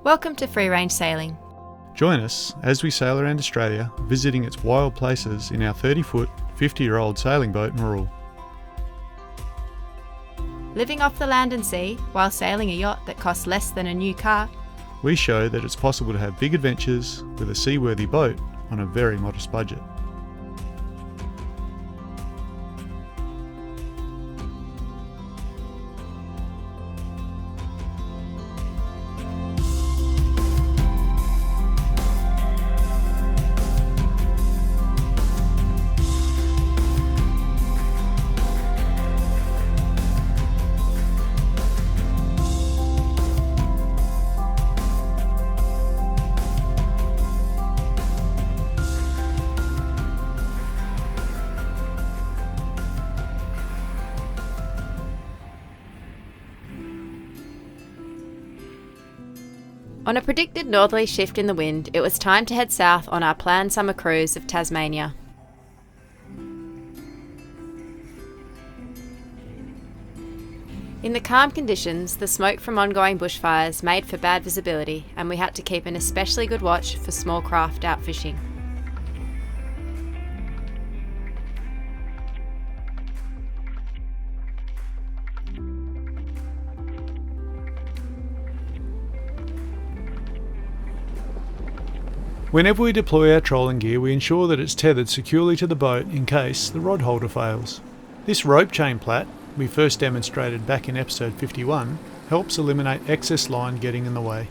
Welcome to Free Range Sailing. Join us as we sail around Australia, visiting its wild places in our 30-foot, 50-year-old sailing boat, Marul. Living off the land and sea while sailing a yacht that costs less than a new car, We show that it's possible to have big adventures with a seaworthy boat on a very modest budget. on a predicted northerly shift in the wind, it was time to head south on our planned summer cruise of Tasmania. In the calm conditions, the smoke from ongoing bushfires made for bad visibility, and we had to keep an especially good watch for small craft out fishing. Whenever we deploy our trolling gear, we ensure that it's tethered securely to the boat in case the rod holder fails. This rope chain plait, we first demonstrated back in episode 51, helps eliminate excess line getting in the way.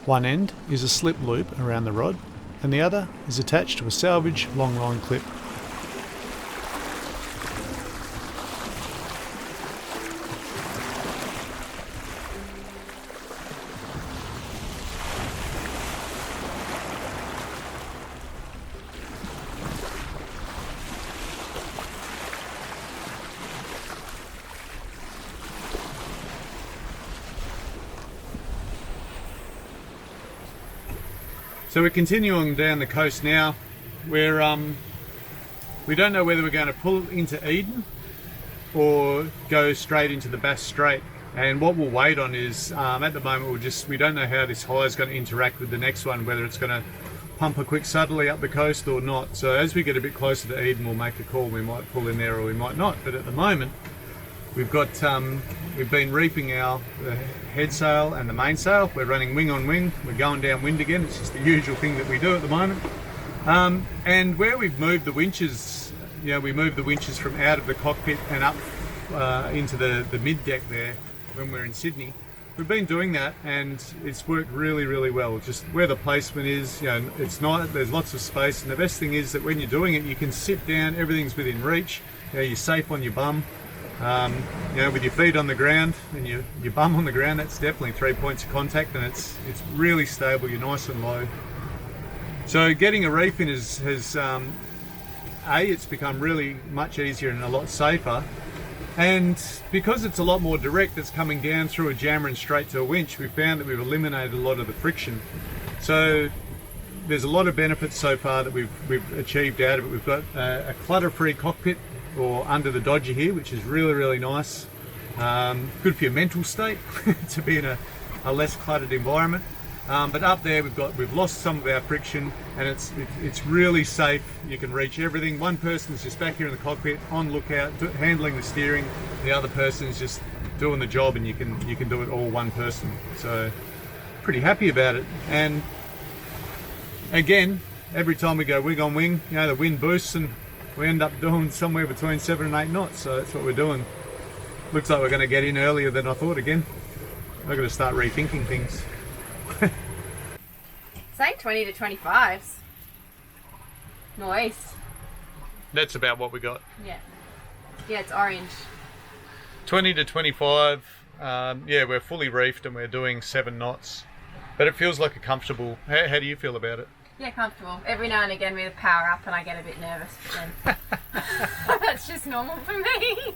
One end is a slip loop around the rod, and the other is attached to a salvage long line clip. So we're continuing down the coast now. We don't know whether we're going to pull into Eden or go straight into the Bass Strait. And what we'll wait on is, at the moment, we don't know how this high is going to interact with the next one, whether it's going to pump a quick southerly up the coast or not. So as we get a bit closer to Eden, we'll make a call. We might pull in there or we might not. But at the moment, we've been reefing our head sail and the mainsail. We're running wing on wing. We're going downwind again. It's just the usual thing that we do at the moment. And where we've moved the winches, we moved the winches from out of the cockpit and up into the mid deck there when we're in Sydney. We've been doing that and it's worked really, really well. Just where the placement is, it's not. There's lots of space, and the best thing is that when you're doing it, you can sit down. Everything's within reach. You're safe on your bum. With your feet on the ground and your bum on the ground, that's definitely 3 points of contact, and it's really stable. You're nice and low. So getting a reef in it's become really much easier and a lot safer. And because it's a lot more direct, it's coming down through a jammer and straight to a winch, we found that we've eliminated a lot of the friction. So there's a lot of benefits so far that we've achieved out of it. We've got a clutter-free cockpit, or under the dodger here, which is really, really nice. Good for your mental state to be in a less cluttered environment. But up there we've lost some of our friction, and it's really safe. You can reach everything. One person's just back here in the cockpit on lookout, handling the steering. The other person's just doing the job, and you can do it all one person. So pretty happy about it. And again, every time we go wing on wing, the wind boosts and we end up doing somewhere between 7 and 8 knots, so that's what we're doing. Looks like we're going to get in earlier than I thought again. I've got to start rethinking things. Saying 20 to 25s. Nice. That's about what we got. Yeah, it's orange. 20 to 25, we're fully reefed and we're doing 7 knots. But it feels like a comfortable... How do you feel about it? Yeah, comfortable. Every now and again we power up and I get a bit nervous, but then that's just normal for me.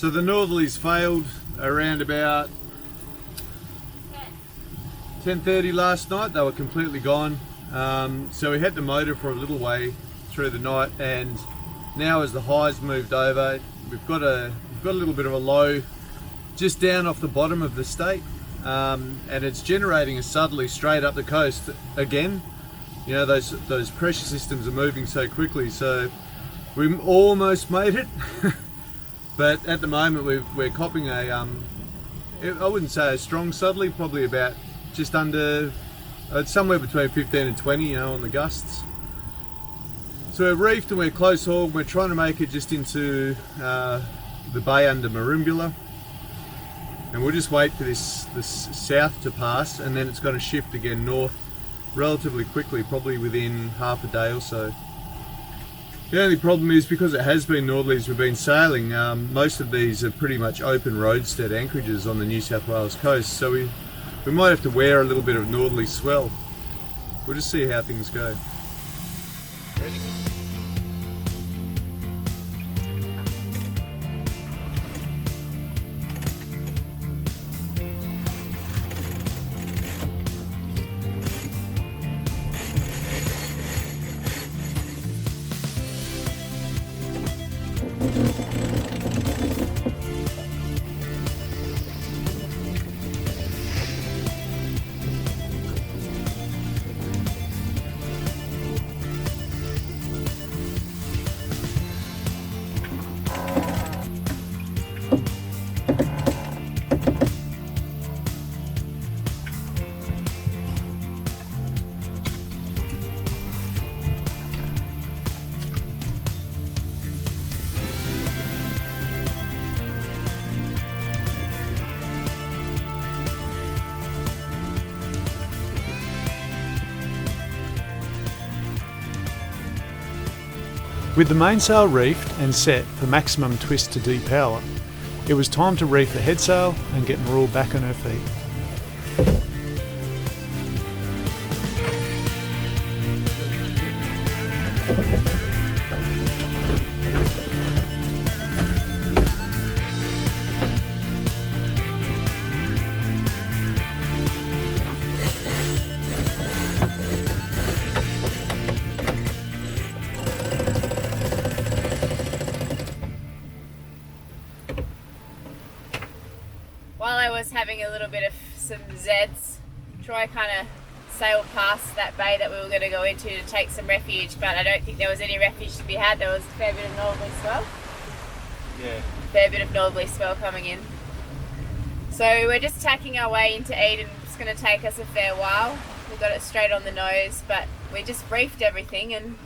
So the northerlies failed around about 10:30 last night. They were completely gone. So we had the motor for a little way through the night, and now as the highs moved over, we've got a little bit of a low just down off the bottom of the state, and it's generating a southerly straight up the coast again. You know, those pressure systems are moving so quickly, so we almost made it. But at the moment we're copping a I wouldn't say a strong southerly, probably about just under somewhere between 15 and 20, you know, on the gusts. So we're reefed and we're close haul. We're trying to make it just into the bay under Merimbula, and we'll just wait for this south to pass, and then it's going to shift again north relatively quickly, probably within half a day or so. The only problem is, because it has been northerlies we've been sailing, most of these are pretty much open roadstead anchorages on the New South Wales coast, so we might have to wear a little bit of northerly swell. We'll just see how things go. Ready? With the mainsail reefed and set for maximum twist to depower, it was time to reef the headsail and get Marul back on her feet. While I was having a little bit of some Zeds, Troy kind of sailed past that bay that we were going to go into to take some refuge, but I don't think there was any refuge to be had. There was a fair bit of northerly swell. Yeah. Fair bit of northerly swell coming in. So we're just tacking our way into Eden. It's going to take us a fair while. We got it straight on the nose, but we just reefed everything, and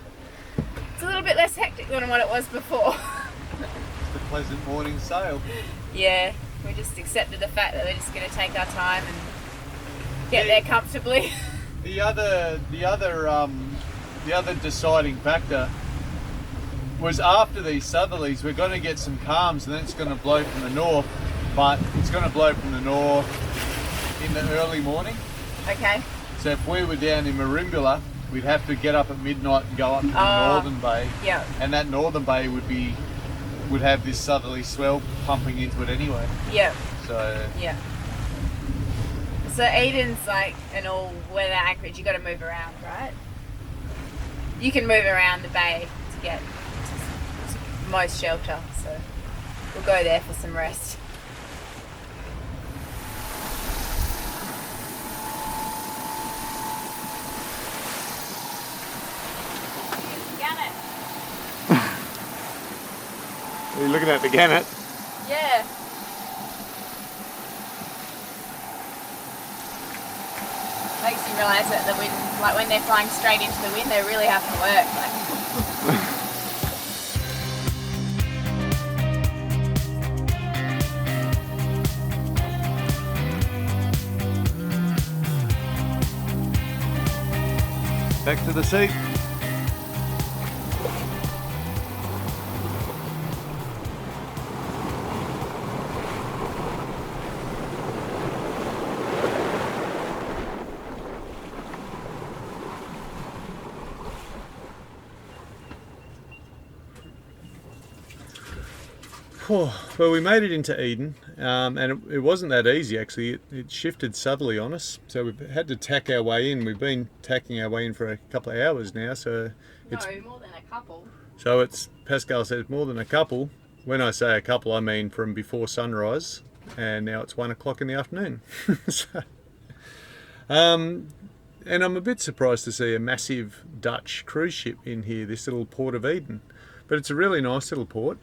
it's a little bit less hectic than what it was before. Just a pleasant morning sail. Yeah. We just accepted the fact that we're just going to take our time and get there comfortably. The other deciding factor was, after these southerlies, we're going to get some calms, and then it's going to blow from the north, but it's going to blow from the north in the early morning. Okay. So if we were down in Merimbula, we'd have to get up at midnight and go up to the northern bay. Yeah. And that northern bay would have this southerly swell pumping into it anyway. Yeah. So yeah. So Eden's like an all-weather anchorage. You got to move around, right? You can move around the bay to get to most shelter. So we'll go there for some rest. Are you looking at the gannet? Yeah. Makes you realise that the wind, like when they're flying straight into the wind, they really have to work. Back to the seat. Well, we made it into Eden, and it wasn't that easy actually. It shifted southerly on us, so we've had to tack our way in. We've been tacking our way in for a couple of hours now, so it's more than a couple. So it's, Pascal says, more than a couple. When I say a couple, I mean from before sunrise, and now it's 1 o'clock in the afternoon. So, and I'm a bit surprised to see a massive Dutch cruise ship in here, this little port of Eden. But it's a really nice little port.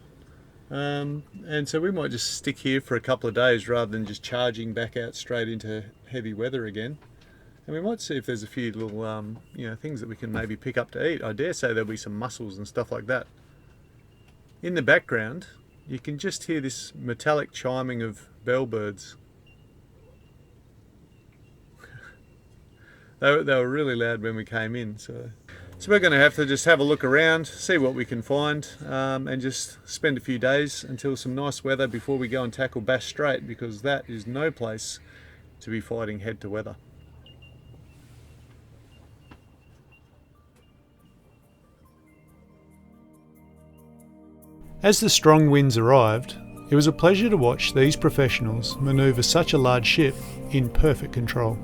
And so we might just stick here for a couple of days rather than just charging back out straight into heavy weather again. And we might see if there's a few little things that we can maybe pick up to eat. I dare say there'll be some mussels and stuff like that. In the background, you can just hear this metallic chiming of bellbirds. They were really loud when we came in, so we're going to have to just have a look around, see what we can find, and just spend a few days until some nice weather before we go and tackle Bass Strait, because that is no place to be fighting head to weather. As the strong winds arrived, it was a pleasure to watch these professionals manoeuvre such a large ship in perfect control.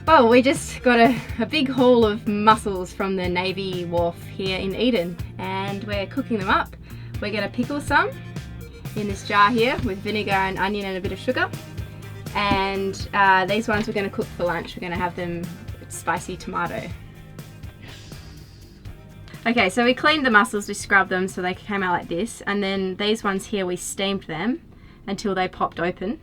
Well, we just got a big haul of mussels from the Navy wharf here in Eden, and we're cooking them up. We're going to pickle some in this jar here with vinegar and onion and a bit of sugar, and these ones we're going to cook for lunch. We're going to have them with spicy tomato. Okay, so we cleaned the mussels, we scrubbed them so they came out like this, and then these ones here we steamed them until they popped open.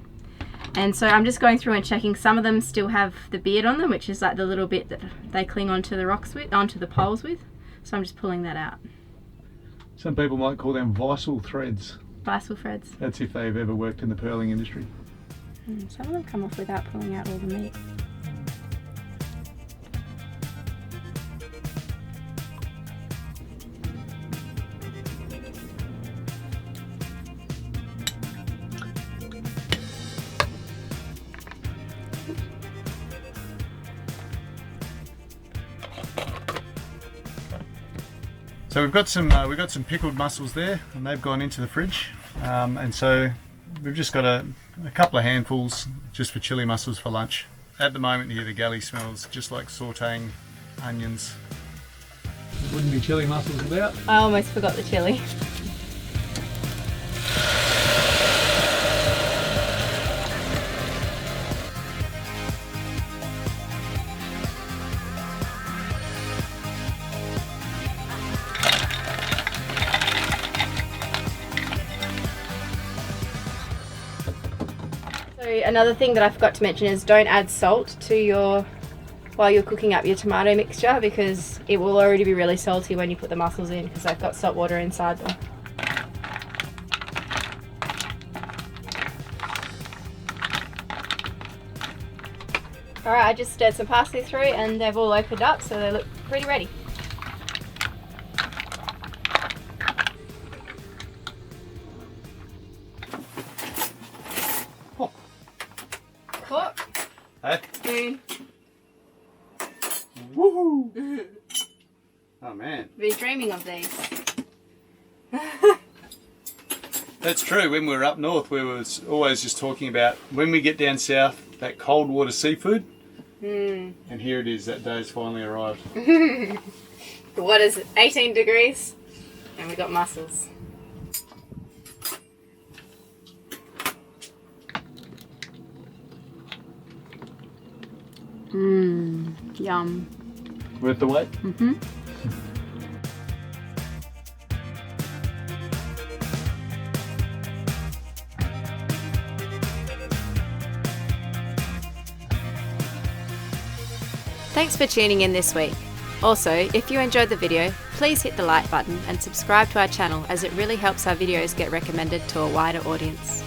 And so I'm just going through and checking. Some of them still have the beard on them, which is like the little bit that they cling onto the rocks with, onto the poles with. So I'm just pulling that out. Some people might call them visal threads. Visal threads. That's if they've ever worked in the pearling industry. Some of them come off without pulling out all the meat. So we've got some pickled mussels there, and they've gone into the fridge. And so we've just got a couple of handfuls just for chili mussels for lunch. At the moment here, the galley smells just like sautéing onions. There wouldn't be chili mussels without. I almost forgot the chili. Another thing that I forgot to mention is don't add salt to your while you're cooking up your tomato mixture, because it will already be really salty when you put the mussels in because they've got salt water inside them. Alright, I just stirred some parsley through and they've all opened up, so they look pretty ready. Fork, Hey? spoon. Woohoo! Oh man. Been dreaming of these. That's true. When we were up north, we were always just talking about when we get down south, that cold water seafood. And here it is, that day's finally arrived. The water's 18 degrees and we've got mussels. Yum. Worth the wait? Mm-hmm. Thanks for tuning in this week. Also, if you enjoyed the video, please hit the like button and subscribe to our channel, as it really helps our videos get recommended to a wider audience.